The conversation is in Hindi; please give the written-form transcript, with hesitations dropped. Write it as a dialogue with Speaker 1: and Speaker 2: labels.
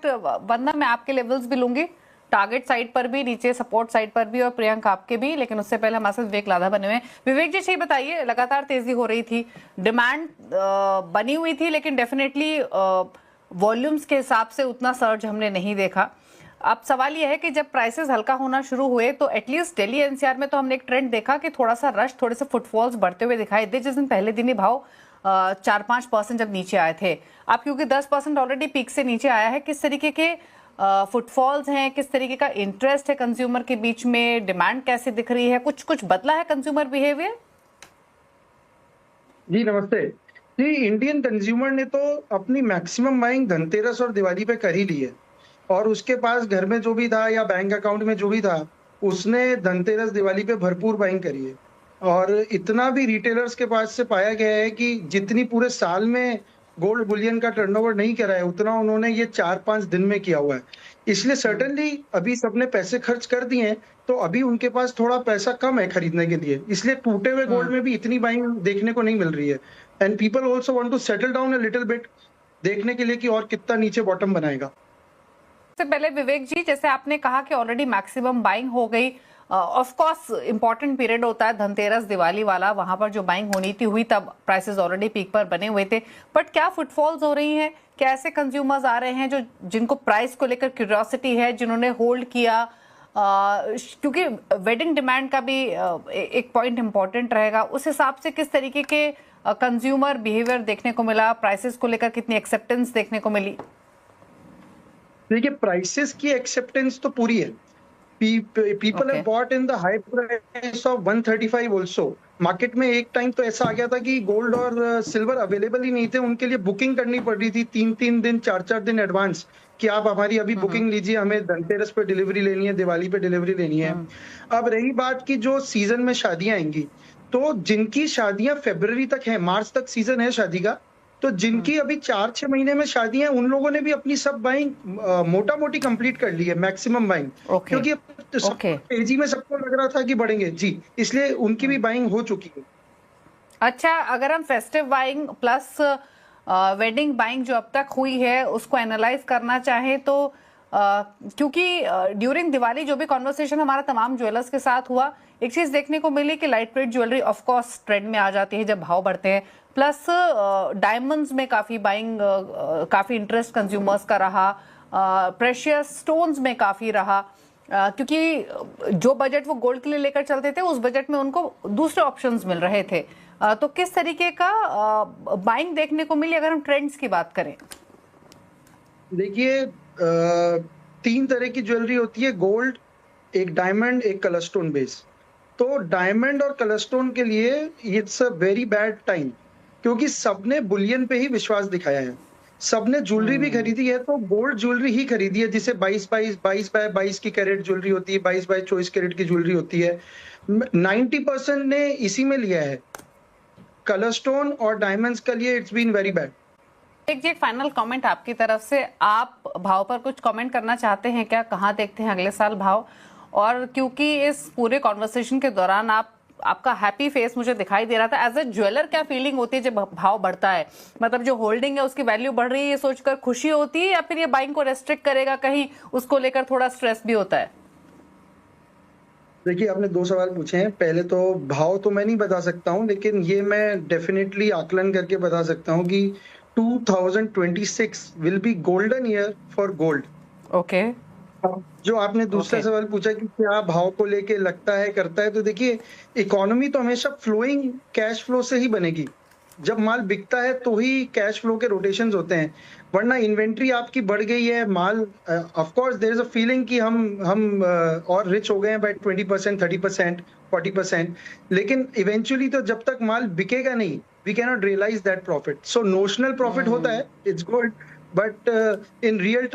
Speaker 1: वंदना मैं आपके लेवल्स भी लूंगी, टारगेट साइड पर भी, नीचे सपोर्ट साइड पर भी, और प्रियंक आपके भी, लेकिन उससे पहले हमारे साथ विवेक लाधा बने हुए हैं। विवेक जी सही बताइए, लगातार तेजी हो रही थी, डिमांड बनी हुई थी, लेकिन डेफिनेटली वॉल्यूम्स के हिसाब से उतना सर्ज हमने नहीं देखा। अब सवाल यह है कि जब प्राइसेस हल्का होना शुरू हुए तो एटलीस्ट दिल्ली एनसीआर में तो हमने एक ट्रेंड देखा कि थोड़ा सा रश, थोड़े से फुटफॉल्स बढ़ते हुए दिखाई दे। जिस दिन पहले दिन ही भाव 4-5% जब नीचे आए थे, अब क्योंकि 10% ऑलरेडी पीक से नीचे आया है, किस तरीके के फुटफॉल्स हैं, किस तरीके का इंटरेस्ट है कंज्यूमर के बीच में, डिमांड कैसे दिख रही है, कुछ कुछ बदला है कंज्यूमर बिहेवियर?
Speaker 2: जी नमस्ते जी। इंडियन कंज्यूमर ने तो अपनी मैक्सिमम बाइंग धनतेरस और दिवाली पे कर ही ली है, और उसके पास घर में जो भी था या बैंक अकाउंट में जो भी था उसने धनतेरस दिवाली पे भरपूर बाइंग करी है। और इतना भी रिटेलर्स के पास से पाया गया है कि जितनी पूरे साल में गोल्ड बुलियन का टर्नओवर नहीं करा है उतना उन्होंने ये 4-5 दिन में किया हुआ है। इसलिए सर्टेनली अभी सबने पैसे खर्च कर दिए हैं, तो अभी उनके पास थोड़ा पैसा कम है खरीदने के लिए, इसलिए टूटे हुए गोल्ड में भी इतनी बाइंग देखने को नहीं मिल रही है। And people also want to settle down a little bit, देखने के लिए कि और कितना नीचे बॉटम बनाएगा।
Speaker 1: से पहले विवेक जी, जैसे आपने कहा कि ऑलरेडी मैक्सिमम बाइंग हो गई, ऑफ कोर्स इंपॉर्टेंट पीरियड होता है धनतेरस दिवाली वाला, वहां पर जो बाइंग होनी थी हुई, तब प्राइसेस ऑलरेडी पीक पर बने हुए थे। बट क्या फुटफॉल्स हो रही हैं? क्या ऐसे कंज्यूमर्स आ रहे हैं जो जिनको प्राइस को लेकर क्यूरियोसिटी है, जिन्होंने होल्ड किया? क्योंकि वेडिंग डिमांड का भी एक पॉइंट इंपॉर्टेंट रहेगा, उस हिसाब से किस तरीके के कंज्यूमर बिहेवियर देखने को मिला, प्राइसेस को लेकर कितनी एक्सेप्टेंस देखने को मिली?
Speaker 2: देखिए, प्राइसेस की एक्सेप्टेंस तो पूरी है। People have bought in the high price of 135 also. Market में एक टाइम तो ऐसा आ गया था कि गोल्ड और सिल्वर अवेलेबल ही नहीं थे, उनके लिए बुकिंग करनी पड़ रही थी 3-3 दिन 4-4 दिन एडवांस, कि आप हमारी अभी बुकिंग लीजिए, हमें धनतेरस पे डिलीवरी लेनी है, दिवाली पे डिलीवरी लेनी है। अब रही बात की जो सीजन में शादियां आएंगी, तो जिनकी शादियां फरवरी तक है, मार्च तक सीजन है शादी का, तो जिनकी अभी 4-6 महीने में शादियां, उन लोगों ने भी अपनी सब बाइंग मोटा मोटी कंप्लीट कर ली है, मैक्सिमम बाइंग। क्योंकि तेजी में सबको लग रहा था कि बढ़ेंगे जी, इसलिए उनकी भी बाइंग हो चुकी है।
Speaker 1: अच्छा, अगर हम festive buying plus wedding buying जो अब तक हुई है उसको एनालाइज करना चाहें तो क्योंकि ड्यूरिंग दिवाली जो भी कॉन्वर्सेशन हमारा तमाम ज्वेलर्स के साथ हुआ, एक चीज देखने को मिली कि light weight jewellery of course trend में आ जाती है जब भाव बढ़ते हैं, प्लस डायमंड्स में काफी बाइंग, काफी इंटरेस्ट कंज्यूमर्स का रहा, प्रेशियस स्टोन्स में काफी रहा, क्योंकि जो बजट वो गोल्ड के लिए लेकर चलते थे उस बजट में उनको दूसरे ऑप्शंस मिल रहे थे। तो किस तरीके का बाइंग देखने को मिली अगर हम ट्रेंड्स की बात करें?
Speaker 2: देखिए, 3 तरह की ज्वेलरी होती है, गोल्ड, एक डायमंड, एक कलरस्टोन बेस। तो डायमंड और कलरस्टोन के लिए it's a very bad time, क्योंकि सबने बुलियन पे ही विश्वास दिखाया है। सबने ज्वेलरी भी खरीदी है तो गोल्ड ज्वेलरी ही खरीदी है, जिसे 22 बाय 22 की कैरेट ज्वेलरी होती है, 22 बाय 24 कैरेट की ज्वेलरी होती है। 90% ने इसी में लिया है। कलरस्टोन और डायमंड्स के लिए इट्स बीन वेरी बैड।
Speaker 1: एक फाइनल कमेंट आपकी तरफ से, आप भाव पर कुछ कमेंट करना चाहते हैं क्या? कहाँ देखते हैं अगले साल भाव? और क्योंकि इस पूरे कॉन्वर्सेशन के दौरान आपका हैप्पी फेस मुझे दिखाई दे रहा था, एज ए ज्वेलर क्या फीलिंग होती है जब भाव बढ़ता है? मतलब जो होल्डिंग है उसकी वैल्यू बढ़ रही है ये सोचकर खुशी होती है, या फिर ये बाइंग को रेस्ट्रिक्ट करेगा कहीं, उसको लेकर थोड़ा स्ट्रेस भी होता है?
Speaker 2: देखिए, आपने 2 सवाल पूछे हैं। पहले तो भाव तो मैं नहीं बता सकता हूँ, लेकिन ये मैं डेफिनेटली आकलन करके बता सकता हूँ कि 2026 will be golden year for gold.
Speaker 1: Okay.
Speaker 2: जो आपने दूसरा सवाल पूछा कि क्या भाव को लेके लगता है, करता है, तो देखिए, इकोनॉमी तो हमेशा फ्लोइंग कैश फ्लो से ही बनेगी। जब माल बिकता है तो ही कैश फ्लो के रोटेशंस होते हैं, वरना इन्वेंट्री आपकी बढ़ गई है, माल of course there is a feeling कि हम और रिच हो गए हैं बाय 20%, 30%, 40%, लेकिन इवेंचुअली तो जब तक माल बिकेगा नहीं, we can not realize that profit. So notional profit होता है, it's good, but in real